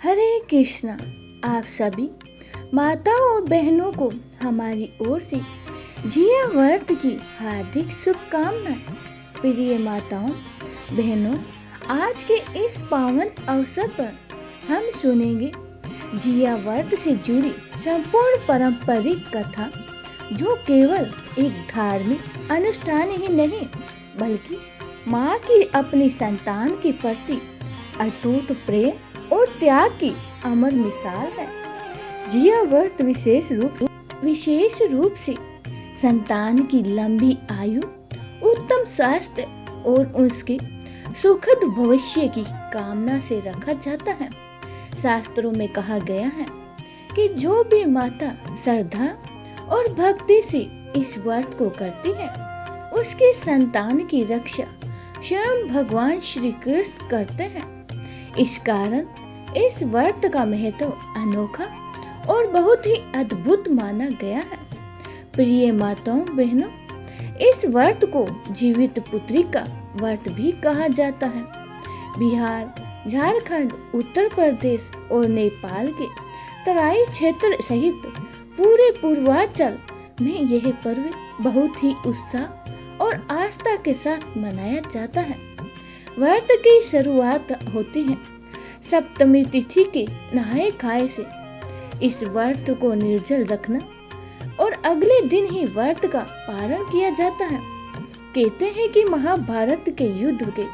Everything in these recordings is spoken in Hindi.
हरे कृष्णा। आप सभी माताओं और बहनों को हमारी ओर से जिया व्रत की हार्दिक शुभकामनाएं। प्रिय माताओं बहनों, आज के इस पावन अवसर पर हम सुनेंगे जिया व्रत से जुड़ी संपूर्ण पारंपरिक कथा, जो केवल एक धार्मिक अनुष्ठान ही नहीं बल्कि माँ की अपनी संतान के प्रति अटूट प्रेम और त्याग की अमर मिसाल है। जिया व्रत विशेष रूप से संतान की लंबी आयु, उत्तम स्वास्थ्य और उसके सुखद भविष्य की कामना से रखा जाता है। शास्त्रों में कहा गया है कि जो भी माता श्रद्धा और भक्ति से इस व्रत को करती है, उसके संतान की रक्षा स्वयं भगवान श्री कृष्ण करते हैं। इस कारण इस व्रत का महत्व अनोखा और बहुत ही अद्भुत माना गया है। प्रिय माताओं बहनों, इस व्रत को जीवित पुत्री का व्रत भी कहा जाता है। बिहार, झारखंड, उत्तर प्रदेश और नेपाल के तराई क्षेत्र सहित पूरे पूर्वांचल में यह पर्व बहुत ही उत्साह और आस्था के साथ मनाया जाता है। व्रत की शुरुआत होती है सप्तमी तिथि के नहाए खाए से। इस व्रत को निर्जल रखना और अगले दिन ही व्रत का पारण किया जाता है। कहते हैं कि महाभारत के युद्ध के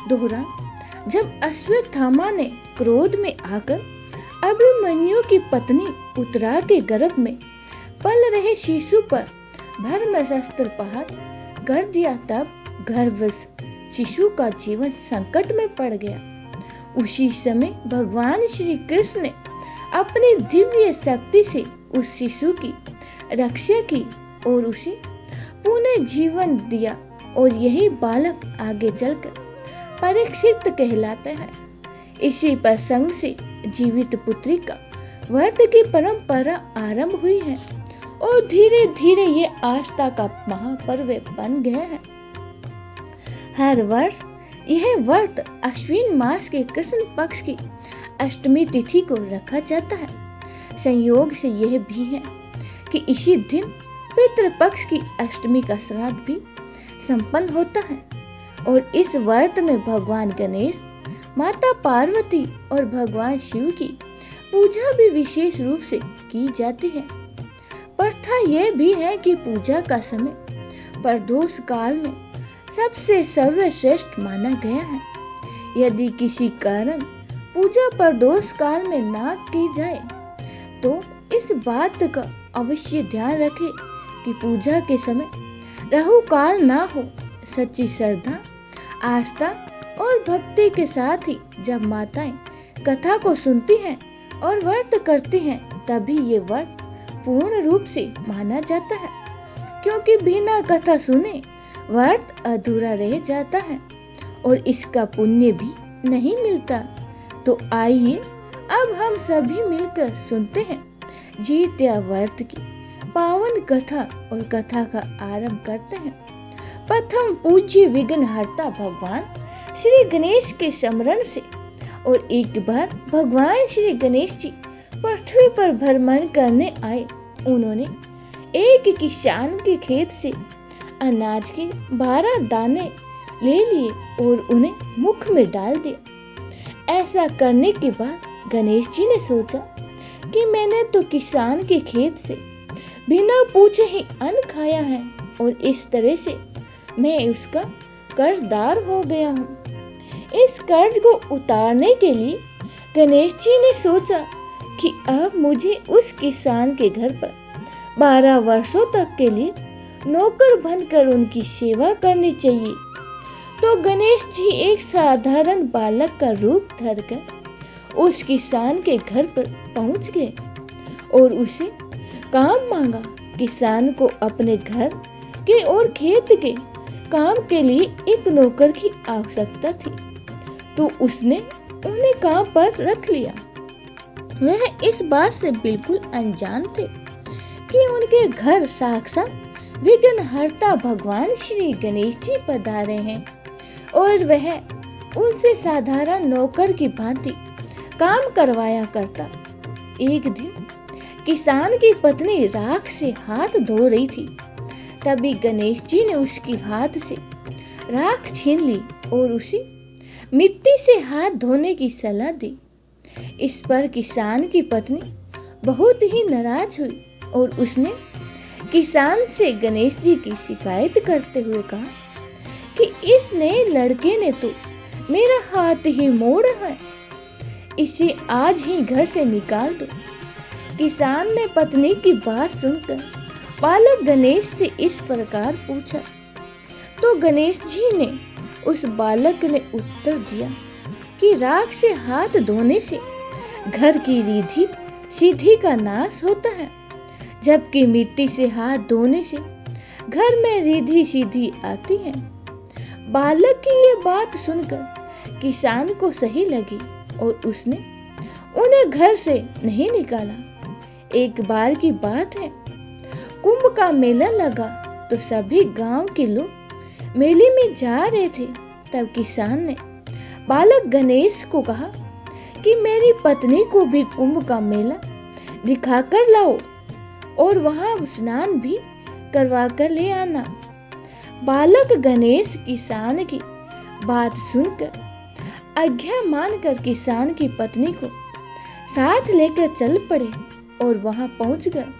दौरान जब अश्वत्थामा ने क्रोध में आकर अभिमन्यु की पत्नी उत्तरा के गर्भ में पल रहे शिशु पर ब्रह्मास्त्र प्रहार कर दिया, तब गर्भवश शिशु का जीवन संकट में पड़ गया। उसी समय भगवान श्री कृष्ण ने अपनी दिव्य शक्ति से उस शिशु की रक्षा की और उसे पुनः जीवन दिया, और यही बालक आगे चलकर परीक्षित कहलाता है। इसी प्रसंग से जीवित पुत्री का व्रत की परंपरा आरंभ हुई है और धीरे धीरे ये आस्था का महापर्व बन गया है। हर वर्ष यह व्रत अश्विन मास के कृष्ण पक्ष की अष्टमी तिथि को रखा जाता है। संयोग से यह भी है कि इसी दिन पितृपक्ष की अष्टमी का श्राद्ध भी संपन्न होता है, और इस व्रत में भगवान गणेश, माता पार्वती और भगवान शिव की पूजा भी विशेष रूप से की जाती है। प्रथा यह भी है कि पूजा का समय प्रदोष काल में सबसे सर्वश्रेष्ठ माना गया है। यदि किसी कारण पूजा प्रदोष काल में ना की जाए तो इस बात का अवश्य ध्यान रखें कि पूजा के समय राहु काल ना हो। सच्ची श्रद्धा, आस्था और भक्ति के साथ ही जब माताएं कथा को सुनती हैं और व्रत करती हैं, तभी ये व्रत पूर्ण रूप से माना जाता है, क्योंकि बिना कथा सुने व्रत अधूरा रह जाता है और इसका पुण्य भी नहीं मिलता। तो आइए अब हम सभी मिलकर सुनते हैं जिया व्रत की पावन कथा और कथा का आरंभ करते हैं। प्रथम पूज्य विघ्नहर्ता भगवान श्री गणेश के स्मरण से। और एक बार भगवान श्री गणेश जी पृथ्वी पर भ्रमण करने आए। उन्होंने एक किसान के खेत से अनाज के 12 दाने ले लिए और उन्हें मुख में डाल दिया। ऐसा करने के बाद गणेश जी ने सोचा कि मैंने तो किसान के खेत से बिना पूछे ही अन्न खाया है, और इस तरह से मैं उसका कर्जदार हो गया हूँ। इस कर्ज को उतारने के लिए गणेश जी ने सोचा कि अब मुझे उस किसान के घर पर 12 वर्षों तक के लिए नौकर बनकर उनकी सेवा करनी चाहिए। तो गणेश जी एक साधारण बालक का रूप धरकर उस किसान के घर पर पहुंच गए और उसे काम मांगा। किसान को अपने घर के और खेत के काम के लिए एक नौकर की आवश्यकता थी, तो उसने उन्हें काम पर रख लिया। वह इस बात से बिल्कुल अनजान थे कि उनके घर साक्षात विघ्नहर्ता भगवान श्री गणेश जी पधारे हैं, और वह उनसे साधारण नौकर की भांति काम करवाया करता। एक दिन किसान की पत्नी राख से हाथ धो रही थी। तभी गणेश जी ने उसके हाथ से राख छीन ली और उसे मिट्टी से हाथ धोने की सलाह दी। इस पर किसान की पत्नी बहुत ही नाराज हुई और उसने किसान से गणेश जी की शिकायत करते हुए कहा कि इस नए लड़के ने तो मेरा हाथ ही मोड़ा है, इसे आज ही घर से निकाल दो। किसान ने पत्नी की बात सुनकर बालक गणेश से इस प्रकार पूछा तो गणेश जी ने उस बालक ने उत्तर दिया कि राख से हाथ धोने से घर की रिद्धि सिद्धि का नाश होता है, जबकि मिट्टी से हाथ धोने से घर में रिद्धि सिद्धि आती है। बालक की ये बात सुनकर किसान को सही लगी और उसने उन्हें घर से नहीं निकाला। एक बार की बात है, कुंभ का मेला लगा तो सभी गांव के लोग मेले में जा रहे थे। तब किसान ने बालक गणेश को कहा कि मेरी पत्नी को भी कुंभ का मेला दिखाकर लाओ और वहां स्नान भी करवा कर ले आना। बालक गणेश किसान की बात सुनकर आज्ञा मानकर किसान की पत्नी को साथ लेकर चल पड़े और वहां पहुंचकर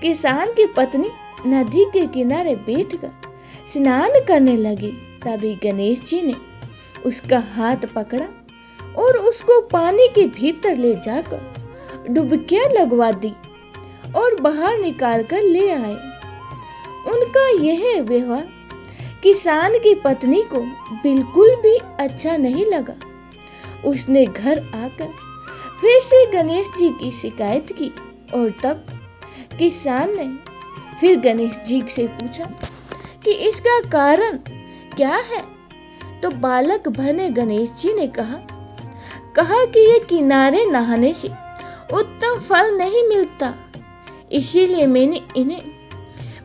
किसान की पत्नी नदी के किनारे बैठकर स्नान करने लगी। तभी गणेश जी ने उसका हाथ पकड़ा और उसको पानी के भीतर ले जाकर डुबकियां लगवा दी और बाहर निकाल कर ले आए। उनका यह व्यवहार किसान की पत्नी को बिल्कुल भी अच्छा नहीं लगा। उसने घर आकर फिर से गणेश जी की शिकायत की और तब किसान ने फिर गणेश जी से पूछा कि इसका कारण क्या है। तो बालक भने गणेश जी ने कहा कि ये किनारे नहाने से उत्तम फल नहीं मिलता, इसीलिए मैंने इन्हें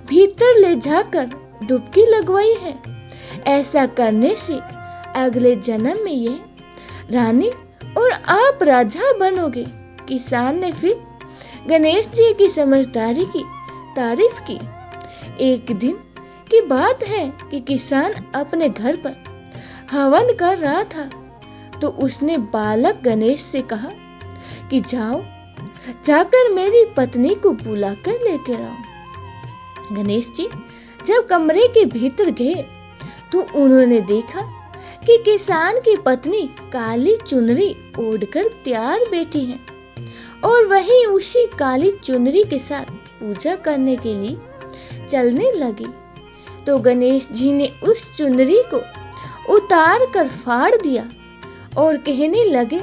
भीतर ले जाकर डुबकी लगवाई है। ऐसा करने से अगले जन्म में ये रानी और आप राजा बनोगे। किसान ने फिर गणेश जी की समझदारी की तारीफ की। एक दिन की बात है कि किसान अपने घर पर हवन कर रहा था तो उसने बालक गणेश से कहा कि जाकर मेरी पत्नी को बुलाकर लेकर आओ। गणेश जी जब कमरे के भीतर गए तो उन्होंने देखा कि किसान की पत्नी काली चुनरी ओढ़कर तैयार बैठी है और वही उसी काली चुनरी के साथ पूजा करने के लिए चलने लगी। तो गणेश जी ने उस चुनरी को उतार कर फाड़ दिया और कहने लगे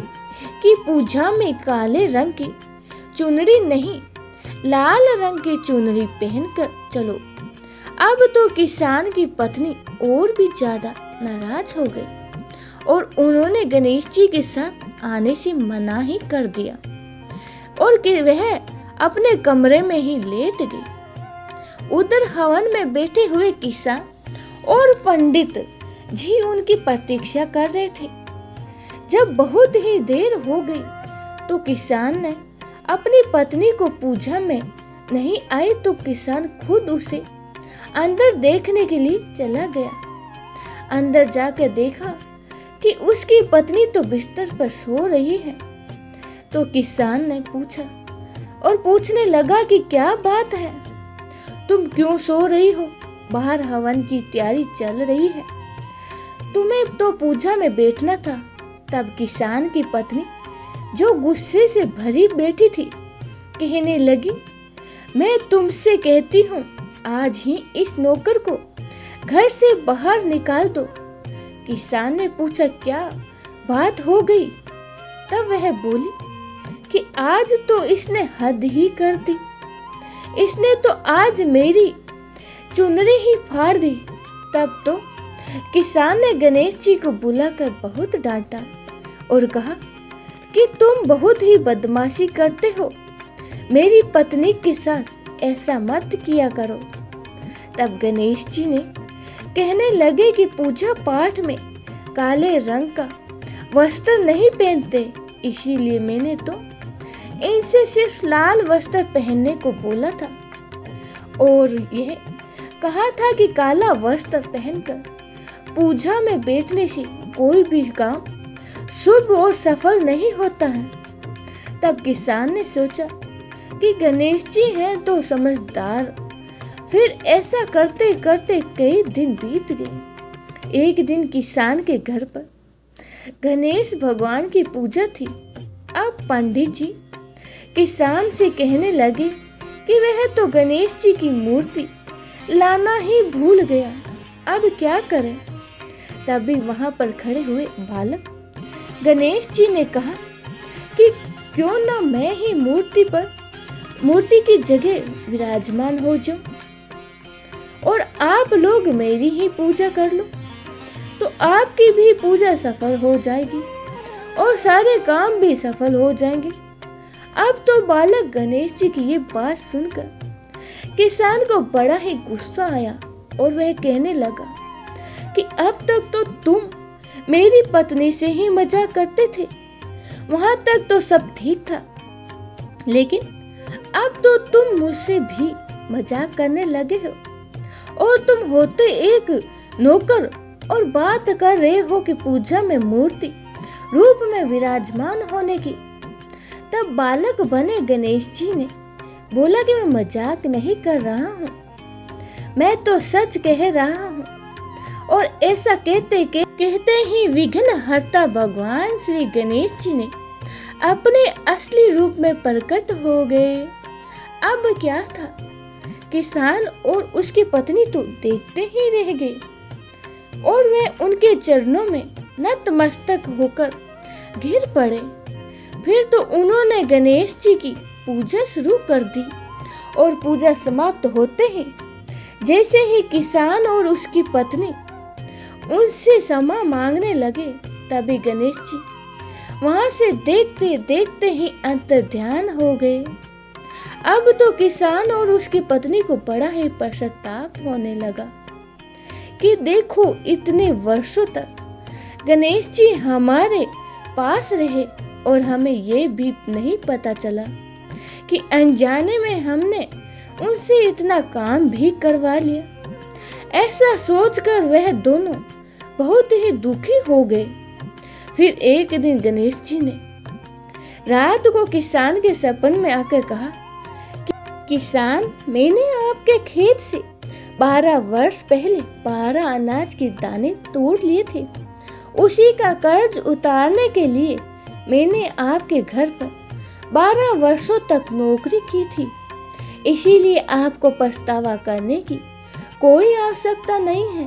कि पूजा में काले रंग की चुनरी नहीं, लाल रंग की चुनरी पहनकर चलो। अब तो किसान की पत्नी और भी ज्यादा नाराज हो गई और उन्होंने गणेश जी के साथ आने से मना ही कर दिया और कि वह अपने कमरे में ही लेट गई। उधर हवन में बैठे हुए किसान और पंडित जी उनकी प्रतीक्षा कर रहे थे। जब बहुत ही देर हो गई तो किसान ने अपनी पत्नी को पूजा में नहीं आई तो किसान खुद उसे अंदर देखने के लिए चला गया। अंदर जाकर देखा कि उसकी पत्नी तो बिस्तर पर सो रही है। तो किसान ने पूछा और पूछने लगा कि क्या बात है, तुम क्यों सो रही हो? बाहर हवन की तैयारी चल रही है, तुम्हें तो पूजा में बैठना था। तब किसान की पत्नी जो गुस्से से भरी बैठी थी कहने लगी, मैं तुमसे कहती हूँ आज ही इस नौकर को घर से बाहर निकाल दो। किसान ने पूछा क्या बात हो गई? तब वह बोली कि आज तो इसने हद ही कर दी, इसने तो आज मेरी चुनरी ही फाड़ दी। तब तो किसान ने गणेश जी को बुलाकर बहुत डांटा और कहा कि तुम बहुत ही बदमाशी करते हो, मेरी पत्नी के साथ ऐसा मत किया करो। तब गणेश जी ने कहने लगे कि पूजा पाठ में काले रंग का वस्त्र नहीं पहनते, इसीलिए मैंने तो इनसे सिर्फ लाल वस्त्र पहनने को बोला था और यह कहा था कि काला वस्त्र पहनकर पूजा में बैठने से कोई भी काम शुभ और सफल नहीं होता है। तब किसान ने सोचा कि गणेश जी हैं तो समझदार। फिर ऐसा करते करते कई दिन बीत गए। एक दिन किसान के घर पर गणेश भगवान की पूजा थी। अब पंडित जी किसान से कहने लगे कि वह तो गणेश जी की मूर्ति लाना ही भूल गया, अब क्या करें। तभी वहां पर खड़े हुए बालक गणेश जी ने कहा कि क्यों ना मैं ही मूर्ति की जगह विराजमान हो जाऊं और आप लोग मेरी ही पूजा कर लो, तो आपकी भी पूजा सफल हो जाएगी और सारे काम भी सफल हो जाएंगे। अब तो बालक गणेश जी की ये बात सुनकर किसान को बड़ा ही गुस्सा आया और वह कहने लगा कि अब तक तो तुम मेरी पत्नी से ही मजाक करते थे, वहां तक तो सब ठीक था, लेकिन अब तो तुम मुझसे भी मजाक करने लगे हो और तुम होते एक नौकर और बात कर रहे हो कि पूजा में मूर्ति रूप में विराजमान होने की। तब बालक बने गणेश जी ने बोला कि मैं मजाक नहीं कर रहा हूँ, मैं तो सच कह रहा हूँ। और ऐसा कहते ही विघ्न हरता भगवान श्री गणेश जी ने अपने असली रूप में प्रकट हो गए। अब क्या था, किसान और उसकी पत्नी तो देखते ही रह गए और वे उनके चरणों में नतमस्तक होकर गिर पड़े। फिर तो उन्होंने गणेश जी की पूजा शुरू कर दी और पूजा समाप्त होते ही जैसे ही किसान और उसकी पत्नी उनसे क्षमा मांगने लगे, तभी गणेश जी वहां से देखते देखते ही अंतर्ध्यान हो गए। अब तो किसान और उसकी पत्नी को बड़ा ही पश्चाताप होने लगा कि देखो इतने वर्षों तक गणेश जी हमारे पास रहे और हमें ये भी नहीं पता चला कि अनजाने में हमने उनसे इतना काम भी करवा लिया। ऐसा सोचकर वह दोनों बहुत ही दुखी हो गए। फिर एक दिन गणेश जी ने रात को किसान के सपन में आकर कहा कि किसान, मैंने आपके खेत से 12 वर्ष पहले 12 अनाज के दाने तोड़ लिए थे। उसी का कर्ज उतारने के लिए मैंने आपके घर पर 12 वर्षों तक नौकरी की थी, इसीलिए आपको पछतावा करने की कोई आवश्यकता नहीं है।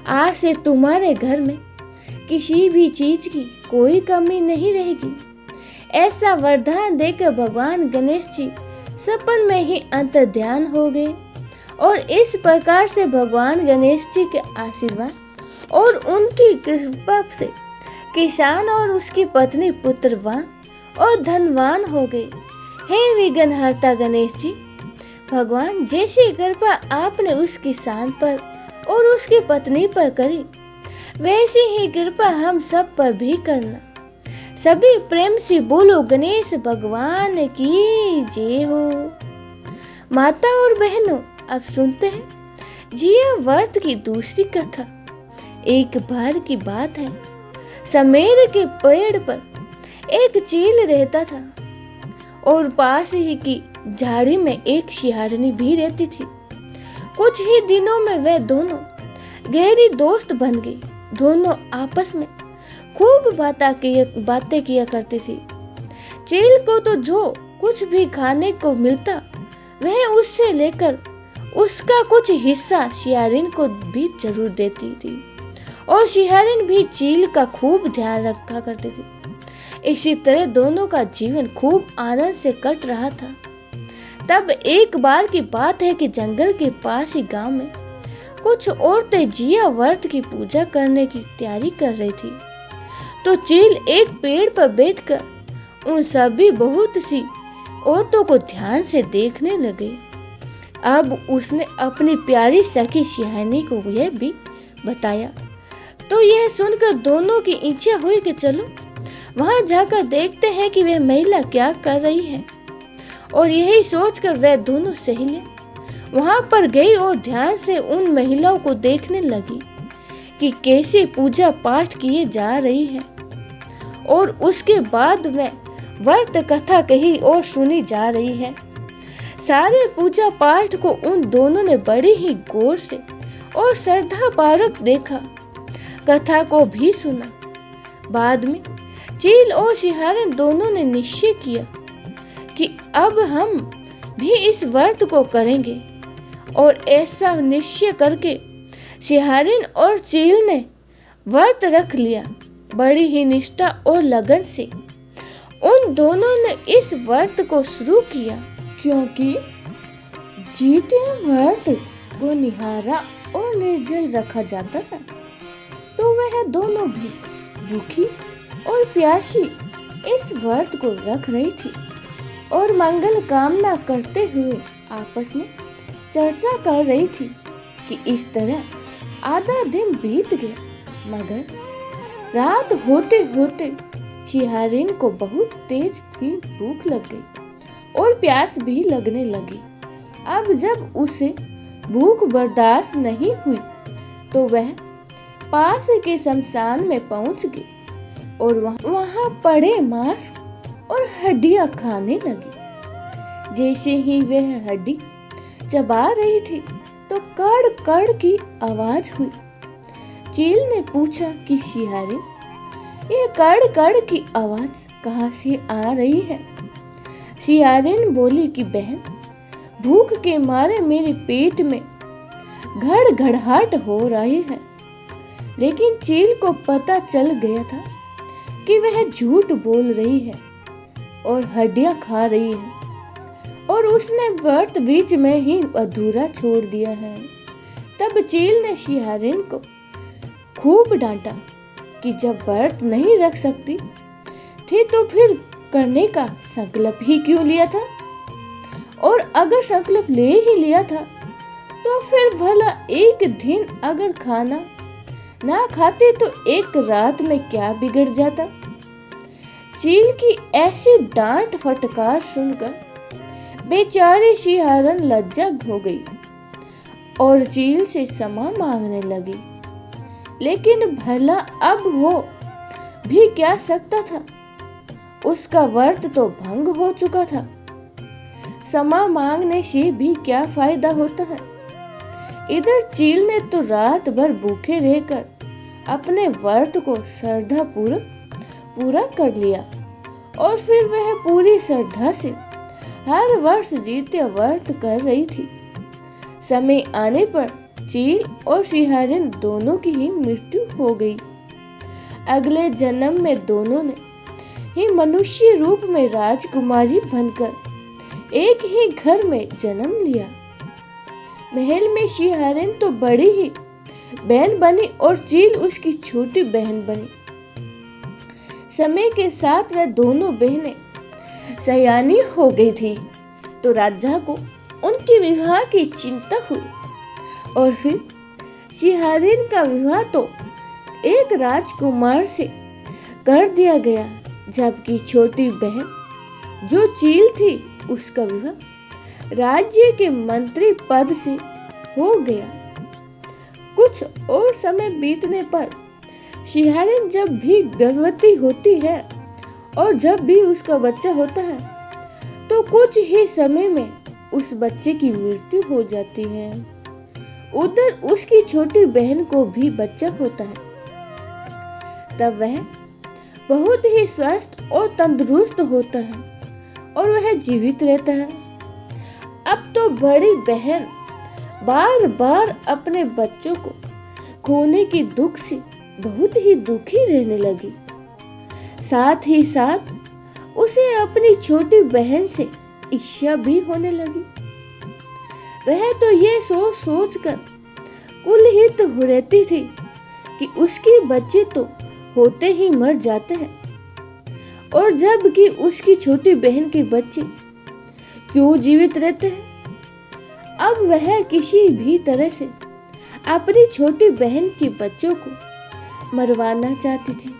आज से तुम्हारे घर में किसी भी चीज की कोई कमी नहीं रहेगी। ऐसा वरदान देकर भगवान गणेश जी सपन में ही अंतर्ध्यान हो गए और इस प्रकार से भगवान गणेश जी के आशीर्वाद और उनकी कृपा से किसान और उसकी पत्नी पुत्रवान और धनवान हो गए। हे विघ्नहर्ता गणेश जी, भगवान जैसी कृपा आपने उस किसान पर और उसकी पत्नी पर करी, वैसी ही कृपा हम सब पर भी करना। सभी प्रेम से बोलो गणेश भगवान की जय हो। माता और बहनों, अब सुनते हैं जिया व्रत की दूसरी कथा। एक बार की बात है, समेर के पेड़ पर एक चील रहता था और पास ही की झाड़ी में एक सियारनी भी रहती थी। कुछ ही दिनों में वे दोनों गहरी दोस्त बन गई। दोनों आपस में खूब बातें किया करती थी। चील को तो जो कुछ भी खाने को मिलता वह उससे लेकर उसका कुछ हिस्सा सियारिन को भी जरूर देती थी और सियारिन भी चील का खूब ध्यान रखा करती थी। इसी तरह दोनों का जीवन खूब आनंद से कट रहा था। तब एक बार की बात है कि जंगल के पास ही गांव में कुछ औरतें जिया व्रत की पूजा करने की तैयारी कर रही थी। तो चील एक पेड़ पर बैठकर उन सभी बहुत सी औरतों को ध्यान से देखने लगे। अब उसने अपनी प्यारी सखी सियानी को यह भी बताया। तो यह सुनकर दोनों की इच्छा हुई कि चलो वहां जाकर देखते हैं कि वह महिला क्या कर रही है, और यही सोचकर वह दोनों सहेलियां वहां पर गई और ध्यान से उन महिलाओं को देखने लगी कि कैसे पूजा पाठ किए जा रही है। और उसके बाद में व्रत कथा कही और सुनी जा रही है। सारे पूजा पाठ को उन दोनों ने बड़ी ही गौर से और श्रद्धा पूर्वक देखा, कथा को भी सुना। बाद में चील और सिहारन दोनों ने निश्चय किया कि अब हम भी इस व्रत को करेंगे, और ऐसा निश्चय करके सिहारिन और चील ने व्रत रख लिया। बड़ी ही निष्ठा और लगन से उन दोनों ने इस व्रत को शुरू किया, क्योंकि जितिया व्रत को निहारा और निर्जल रखा जाता है, तो वह दोनों भी भूखी और प्यासी इस व्रत को रख रही थी और मंगल कामना करते हुए आपस में चर्चा कर रही थी कि इस तरह आधा दिन बीत गया। मगर रात होते होते सिहारिन को बहुत तेज भी भूख लग गई और प्यास भी लगने लगी। अब जब उसे भूख बर्दाश्त नहीं हुई तो वह पास के शमशान में पहुंच गई और वहां पड़े मांस और हड्डियां खाने लगी। जैसे ही वह हड्डी चबा रही थी तो कड़ कड़ की आवाज हुई। चील ने पूछा कि सिहारिन, यह कड़ कड़ की आवाज कहाँ से आ रही है? सिहारिन बोली कि बहन, भूख के मारे मेरे पेट में घड़घड़ाहट हो रही है। लेकिन चील को पता चल गया था कि वह झूठ बोल रही है और हड्डियां खा रही है, और उसने व्रत बीच में ही अधूरा छोड़ दिया है। तब चील ने सिहारिन को खूब डांटा कि जब व्रत नहीं रख सकती थी तो फिर करने का संकल्प ही क्यों लिया था, और अगर संकल्प ले ही लिया था तो फिर भला एक दिन अगर खाना ना खाते तो एक रात में क्या बिगड़ जाता। चील की ऐसी डांट फटकार सुनकर बेचारी सिहारन लज्जा हो गई और चील से क्षमा मांगने लगी। लेकिन भला अब वो भी क्या सकता था, उसका व्रत तो भंग हो चुका था। क्षमा मांगने से भी क्या फायदा होता है। इधर चील ने तो रात भर भूखे रहकर अपने व्रत को श्रद्धा पूर्वक पूरा कर लिया, और फिर वह पूरी श्रद्धा से हर वर्ष जितिया व्रत कर रही थी। समय आने पर चील और सिहारिन दोनों की ही मृत्यु हो गई। अगले जन्म में दोनों ने ही मनुष्य रूप में राजकुमारी बनकर एक ही घर में जन्म लिया। महल में सिहारिन तो बड़ी ही बहन बनी और चील उसकी छोटी बहन बनी। समय के साथ वह दोनों बहनें सयानी हो गई थी तो राजा को उनके विवाह की चिंता हुई, और फिर सिहारिन का विवाह तो एक राजकुमार से कर दिया गया, जबकि छोटी बहन जो चील थी उसका विवाह राज्य के मंत्री पद से हो गया। कुछ और समय बीतने पर सिहारिन जब भी गर्भवती होती है और जब भी उसका बच्चा होता है तो कुछ ही समय में उस बच्चे की मृत्यु हो जाती है। उधर उसकी छोटी बहन को भी बच्चा होता है। तब वह बहुत ही स्वस्थ और तंदुरुस्त होता है और वह जीवित रहता है। अब तो बड़ी बहन बार बार अपने बच्चों को खोने के दुख से बहुत ही दुखी रहने लगी। साथ ही साथ उसे अपनी छोटी बहन से ईर्ष्या भी होने लगी। वह तो ये सोच सोच कर कुलहित हो रहती थी कि उसके बच्चे तो होते ही मर जाते हैं, और जबकि उसकी छोटी बहन के बच्चे क्यों जीवित रहते हैं। अब वह किसी भी तरह से अपनी छोटी बहन के बच्चों को मरवाना चाहती थी,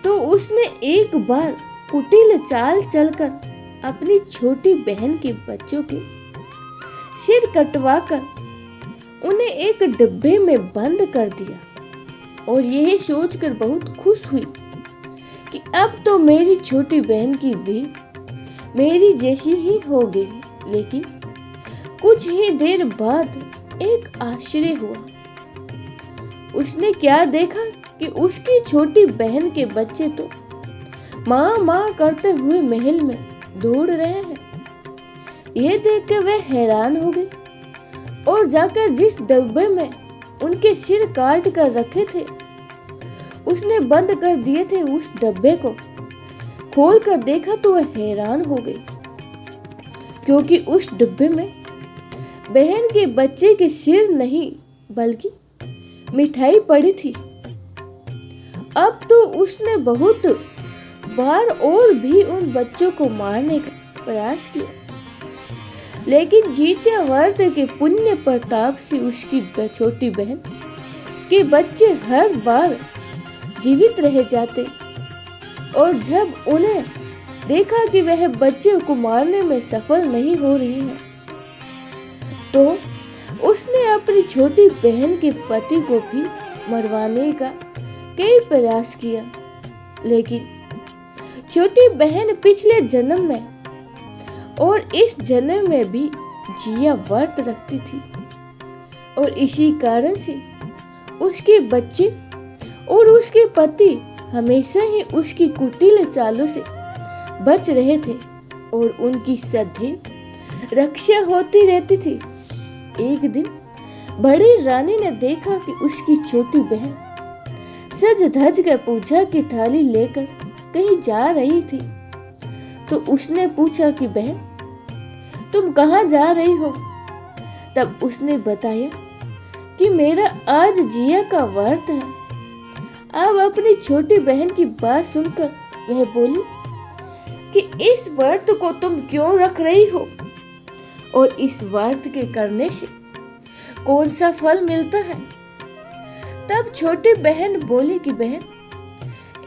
तो उसने एक बार कुटिल चाल चलकर अपनी छोटी बहन के बच्चों के सिर कटवाकर उन्हें एक डिब्बे में बंद कर दिया और यह सोचकर बहुत खुश हुई कि अब तो मेरी छोटी बहन की भी मेरी जैसी ही हो गई। लेकिन कुछ ही देर बाद एक आश्चर्य हुआ। उसने क्या देखा कि उसकी छोटी बहन के बच्चे तो माँ माँ करते हुए महल में दौड़ रहे हैं। यह देखकर वह हैरान हो गई और जाकर जिस डब्बे में उनके सिर काट कर रखे थे उसने बंद कर दिए थे, उस डब्बे को खोल कर देखा तो वह हैरान हो गई, क्योंकि उस डब्बे में बहन के बच्चे के सिर नहीं बल्कि मिठाई पड़ी थी। अब तो उसने बहुत बार और भी उन बच्चों को मारने का प्रयास किया, लेकिन जीते वर्त के पुण्य प्रताप से उसकी छोटी बहन के बच्चे हर बार जीवित रह जाते। और जब उन्हें देखा कि वह बच्चे को मारने में सफल नहीं हो रही है, तो उसने अपनी छोटी बहन के पति को भी मरवाने का कई प्रयास किया। लेकिन छोटी बहन पिछले जन्म में और इस जन्म में भी जिया व्रत रखती थी और इसी कारण से उसके बच्चे और उसके पति हमेशा ही उसकी कुटिल चालों से बच रहे थे और उनकी सदैव रक्षा होती रहती थी। एक दिन बड़ी रानी ने देखा कि उसकी छोटी बहन सज धज कर पूजा की थाली लेकर कहीं जा रही थी, तो उसने पूछा कि बहन तुम कहाँ जा रही हो? तब उसने बताया कि मेरा आज जिया का व्रत है। अब अपनी छोटी बहन की बात सुनकर वह बोली कि इस व्रत को तुम क्यों रख रही हो और इस व्रत के करने से कौन सा फल मिलता है? तब छोटी बहन बोली कि बहन,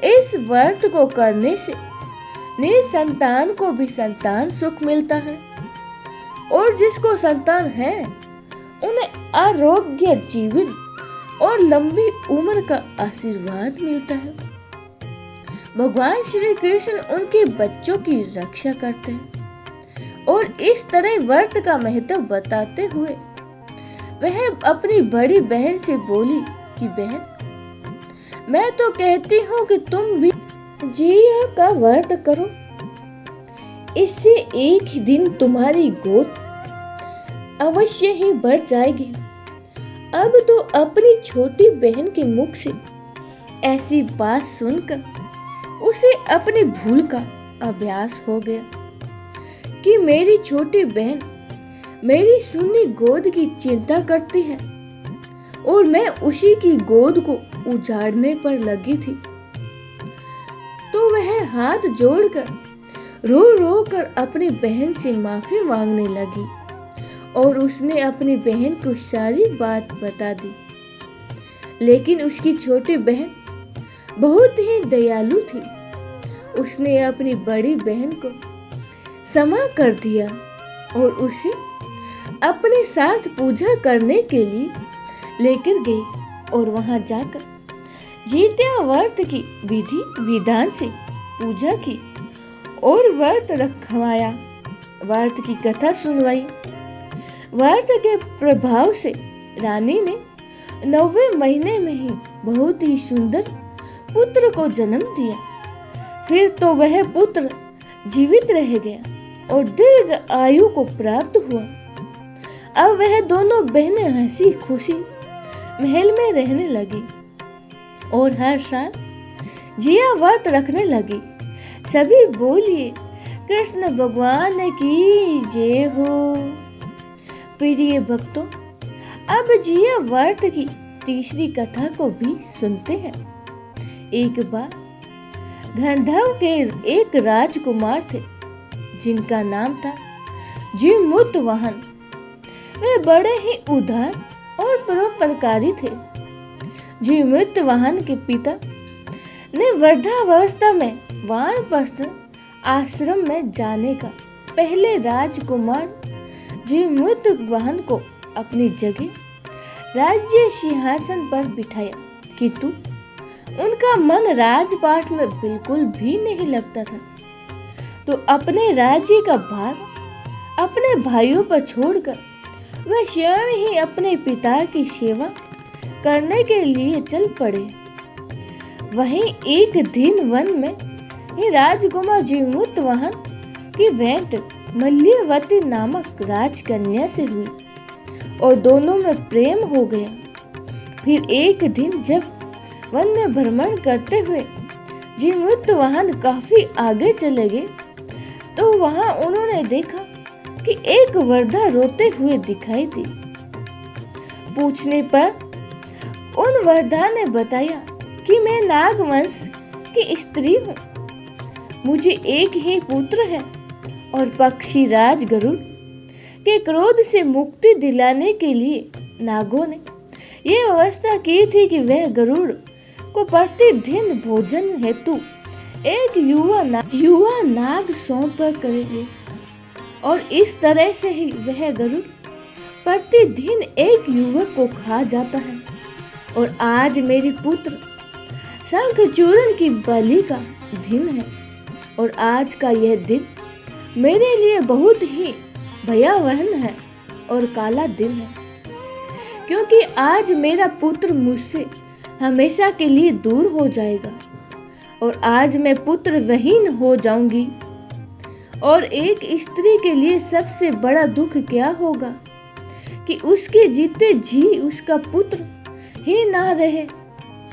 इस व्रत को करने से निसंतान को भी संतान सुख मिलता है और जिसको संतान है उन्हें आरोग्य जीवन और लंबी उम्र का आशीर्वाद मिलता है। भगवान श्री कृष्ण उनके बच्चों की रक्षा करते हैं और इस तरह व्रत का महत्व बताते हुए वह अपनी बड़ी बहन से बोली कि बहन, मैं तो कहती हूँ कि तुम भी जिया का व्रत करो, इससे एक ही दिन तुम्हारी गोद अवश्य ही बढ़ जाएगी। अब तो अपनी छोटी बहन के मुख से ऐसी बात सुनकर उसे अपनी भूल का अभ्यास हो गया कि मेरी छोटी बहन मेरी सुनी गोद की चिंता करती है और मैं उसी की गोद को उजाड़ने पर लगी थी। तो वह हाथ जोड़कर रो रो कर अपनी बहन से माफी मांगने लगी और उसने अपनी बहन को सारी बात बता दी। लेकिन उसकी छोटी बहन बहुत ही दयालु थी। उसने अपनी बड़ी बहन को क्षमा कर दिया और उसे अपने साथ पूजा करने के लिए लेकर गई और वहां जाकर जिया व्रत की विधि विधान से पूजा की और व्रत रखवाया, व्रत की कथा सुनवाई। व्रत के प्रभाव से रानी ने 9वें महीने में ही बहुत ही सुंदर पुत्र को जन्म दिया। फिर तो वह पुत्र जीवित रह गया और दीर्घ आयु को प्राप्त हुआ। अब वह दोनों बहनें हंसी खुशी महल में रहने लगी और हर साल जिया व्रत रखने लगी। सभी बोलिए कृष्ण भगवान की जय हो। प्रिय भक्तों, अब जिया व्रत की तीसरी कथा को भी सुनते हैं। एक बार गंधर्व के एक राजकुमार थे जिनका नाम था जीमूतवाहन। वे बड़े ही उदार और परोपकारी थे। जीमूतवाहन के पिता ने वृद्धावस्था में वानप्रस्थ आश्रम में जाने का पहले राजकुमार जीवमुतवाहन को अपनी जगह राज्य सिंहासन पर बिठाया, किंतु उनका मन राजपाट में बिल्कुल भी नहीं लगता था। तो अपने राज्य का भार अपने भाइयों पर छोड़कर वह स्वयं ही अपने पिता की सेवा करने के लिए चल पड़े। वहीं एक दिन वन में ही राजकुमार जीवमुतवाहन की भेंट मल्यवती नामक राजकन्या से हुई और दोनों में प्रेम हो गया। फिर एक दिन जब वन में भ्रमण करते हुए जीवमुतवाहन काफी आगे चले गए तो वहां उन्होंने देखा कि एक वृद्धा रोते हुए दिखाई दी। पूछने पर उन वृद्धा ने बताया कि मैं नागवंश की स्त्री हूँ। मुझे एक ही पुत्र है और पक्षी राज गरुड़ के क्रोध से मुक्ति दिलाने के लिए नागों ने ये व्यवस्था की थी कि वह गरुड़ को प्रतिदिन भोजन हेतु एक युवा नाग सौंप करेंगे और इस तरह से ही वह गरुड़ प्रतिदिन एक युवक को खा जाता है। और आज मेरे पुत्र शंखचूर्ण की बलि का दिन है और आज का यह दिन मेरे लिए बहुत ही भयावह है और काला दिन है, क्योंकि आज मेरा पुत्र मुझसे हमेशा के लिए दूर हो जाएगा और आज मैं पुत्र विहीन हो जाऊंगी। और एक स्त्री के लिए सबसे बड़ा दुख क्या होगा कि उसके जीते जी उसका पुत्र ही ना रहे।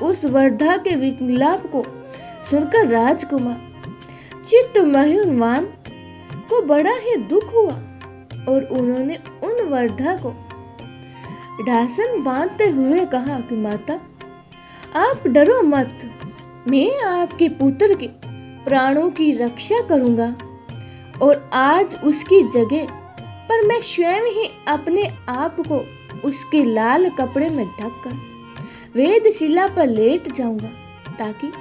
उस वृद्धा के विलाप को सुनकर राजकुमार चित्तमोहन को बड़ा ही दुख हुआ और उन्होंने उन वृद्धा को ढासन बांधते हुए कहा कि माता, आप डरो मत, मैं आपके पुत्र के प्राणों की रक्षा करूंगा और आज उसकी जगह पर मैं स्वयं ही अपने आप को उसके लाल कपड़े में ढककर वेदशिला पर लेट जाऊंगा ताकि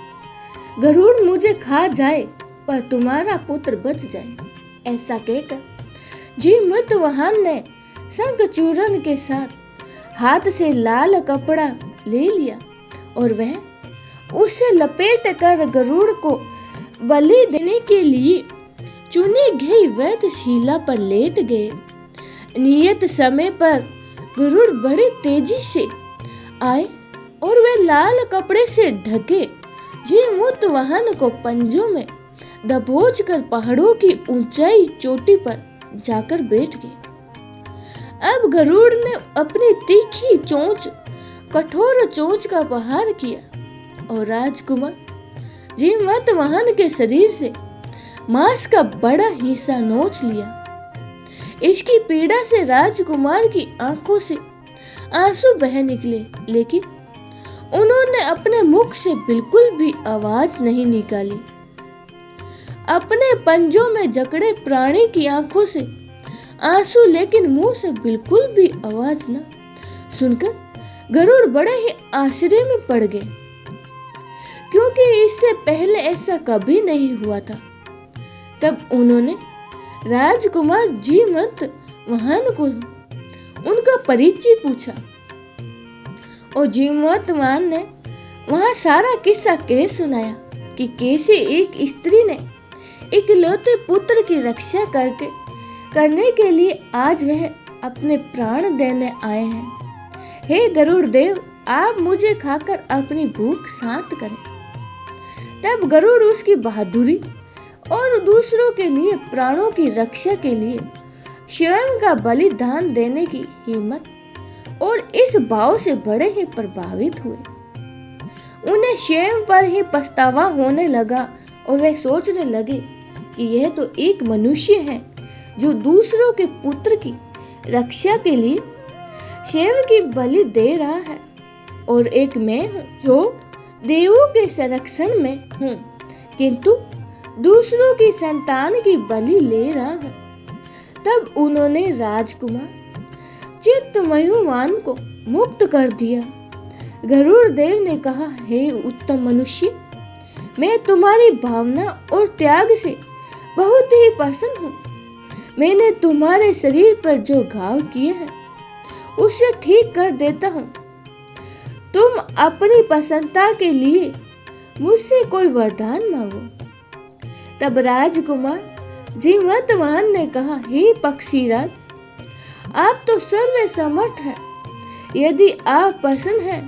गरुड़ मुझे खा जाए पर तुम्हारा पुत्र बच जाए। ऐसा कहकर जीवमुतवाहन ने शंखचूर्ण के साथ हाथ से लाल कपड़ा ले लिया और वह उसे लपेट कर गरुड़ को बलि देने के लिए चुनी गई वेदशिला पर लेट गए। नियत समय पर गरुड़ बड़ी तेजी से आए और वे लाल कपड़े से ढके जीवमुतवाहन को पंजों में दबोच कर पहाड़ों की ऊंचाई चोटी पर जाकर बैठ गए। अब गरुड़ ने अपनी तीखी चोंच कठोर चोंच का प्रहार किया और राजकुमार जीवमुतवाहन के शरीर से मांस का बड़ा हिस्सा नोच लिया। इसकी पीड़ा से राजकुमार की आंखों से आंसू बह निकले, लेकिन उन्होंने अपने मुख से बिल्कुल भी आवाज नहीं निकाली। अपने पंजों में जकड़े प्राणी की आंखों से आंसू लेकिन मुंह से बिल्कुल भी आवाज न सुनकर गरुड़ बड़े ही आश्चर्य में पड़ गए, क्योंकि इससे पहले ऐसा कभी नहीं हुआ था। तब उन्होंने राजकुमार जीवमुतवाहन को उनका परिचय पूछा और जीवमुतवाहन ने वहां सारा किस्सा कह सुनाया कि कैसे एक स्त्री ने इकलौते पुत्र की रक्षा करने के लिए आज वह अपने प्राण देने आए हैं। हे गरुड़ देव, आप मुझे खाकर अपनी भूख शांत करें। तब गरुड़ उसकी बहादुरी और दूसरों के लिए प्राणों की रक्षा के लिए स्वयं का बलिदान देने की हिम्मत और इस भाव से बड़े ही प्रभावित हुए। उन्हें स्वयं पर ही पछतावा होने लगा और वे सोचने लगे कि यह तो एक मनुष्य है जो दूसरों के पुत्र की रक्षा के लिए स्वयं की बलि दे रहा है, और एक मैं हूँ जो देवों के संरक्षण में हूँ किंतु दूसरों की संतान की बलि ले रहा हूँ। तब उन्होंने राजकुमार चित्तमोहन को मुक्त कर दिया। गरुड़ देव ने कहा, हे उत्तम मनुष्य, मैं तुम्हारी भावना और त्याग से बहुत ही प्रसन्न हूँ। मैंने तुम्हारे शरीर पर जो घाव किए हैं उसे ठीक कर देता हूँ। तुम अपनी प्रसन्नता के लिए मुझसे कोई वरदान मांगो। तब राजकुमार जीवंतवाहन ने कहा, हे पक्षीराज, आप तो सर्व समर्थ हैं। यदि आप प्रसन्न हैं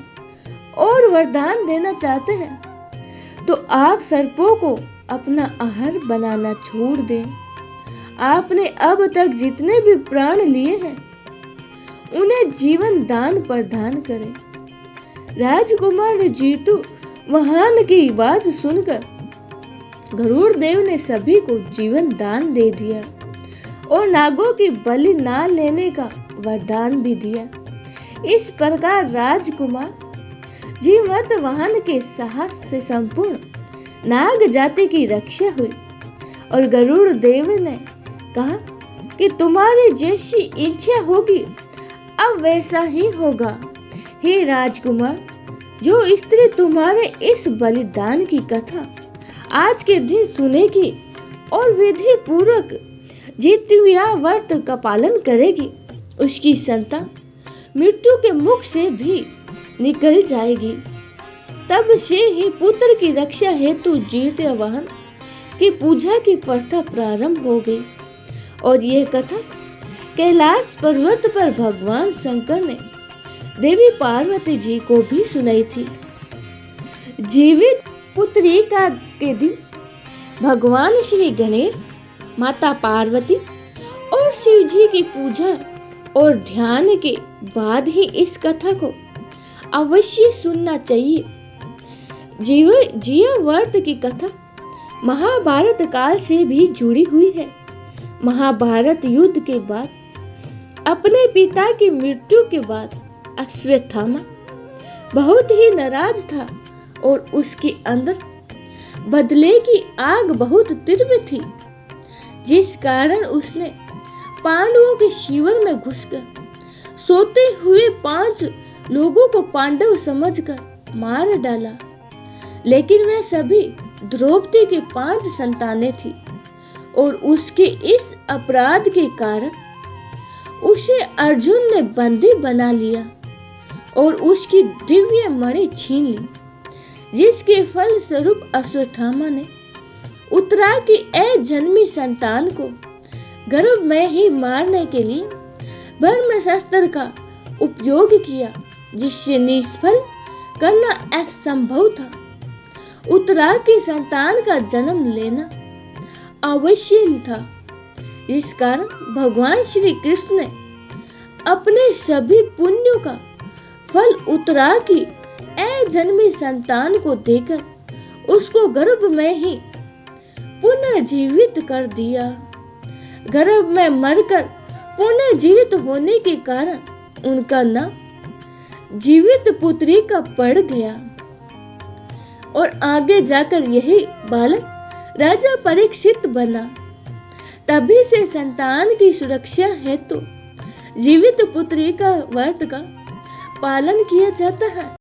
और वरदान देना चाहते हैं तो आप सर्पों को अपना आहार बनाना छोड़ दें। आपने अब तक जितने भी प्राण लिए हैं उन्हें जीवन दान प्रदान करें। राजकुमार जीतू वाहन की आवाज सुनकर गरुड़ देव ने सभी को जीवन दान दे दिया और नागों की बलि ना लेने का वरदान भी दिया। इस प्रकार राजकुमार जीवंत वाहन के साहस से संपूर्ण नाग जाति की रक्षा हुई और गरुड़ देव ने कहा कि तुम्हारी जैसी इच्छा होगी अब वैसा ही होगा। हे राजकुमार, जो स्त्री तुम्हारे इस बलिदान की कथा आज के दिन सुनेगी और विधि पूर्वक जित्या व्रत का पालन करेगी, उसकी संतान मृत्यु के मुख से भी निकल जाएगी। तब से ही पुत्र की रक्षा हेतु जित्या वाहन की पूजा की प्रथा प्रारंभ हो गई और यह कथा कैलाश पर्वत पर भगवान शंकर ने देवी पार्वती जी को भी सुनाई थी। जीवित पुत्रिका के दिन भगवान श्री गणेश, माता पार्वती और शिव जी की पूजा और ध्यान के बाद ही इस कथा को अवश्य सुनना चाहिए। जिया व्रत की कथा महाभारत काल से भी जुड़ी हुई है। महाभारत युद्ध के बाद अपने पिता की मृत्यु के बाद अश्वत्थामा बहुत ही नाराज था और उसके अंदर बदले की आग बहुत तीव्र थी, जिस कारण उसने पांडवों के शिविर में घुसकर सोते हुए 5 लोगों को पांडव समझकर मार डाला। लेकिन वे सभी द्रौपदी के 5 संतानें थी और उसके इस अपराध के कारण उसे अर्जुन ने बंदी बना लिया और उसकी दिव्य मणि छीन ली, जिसके फल स्वरूप अश्वत्थामा ने उत्तरा की अजन्मी संतान को गर्भ में ही मारने के लिए ब्रह्मास्त्र का उपयोग किया, जिससे निष्फल करना असंभव था। उत्तरा की संतान का जन्म लेना आवश्यक था। इस कारण भगवान श्री कृष्ण ने अपने सभी पुण्यों का फल उत्तरा की अजन्मी संतान को देकर उसको गर्भ में ही पुनर्जीवित कर दिया। गर्भ में मरकर पुनर्जीवित होने के कारण उनका नाम जीवित पुत्री का पड़ गया और आगे जाकर यही बालक राजा परीक्षित बना। तभी से संतान की सुरक्षा हेतु जीवित पुत्री का व्रत का पालन किया जाता है।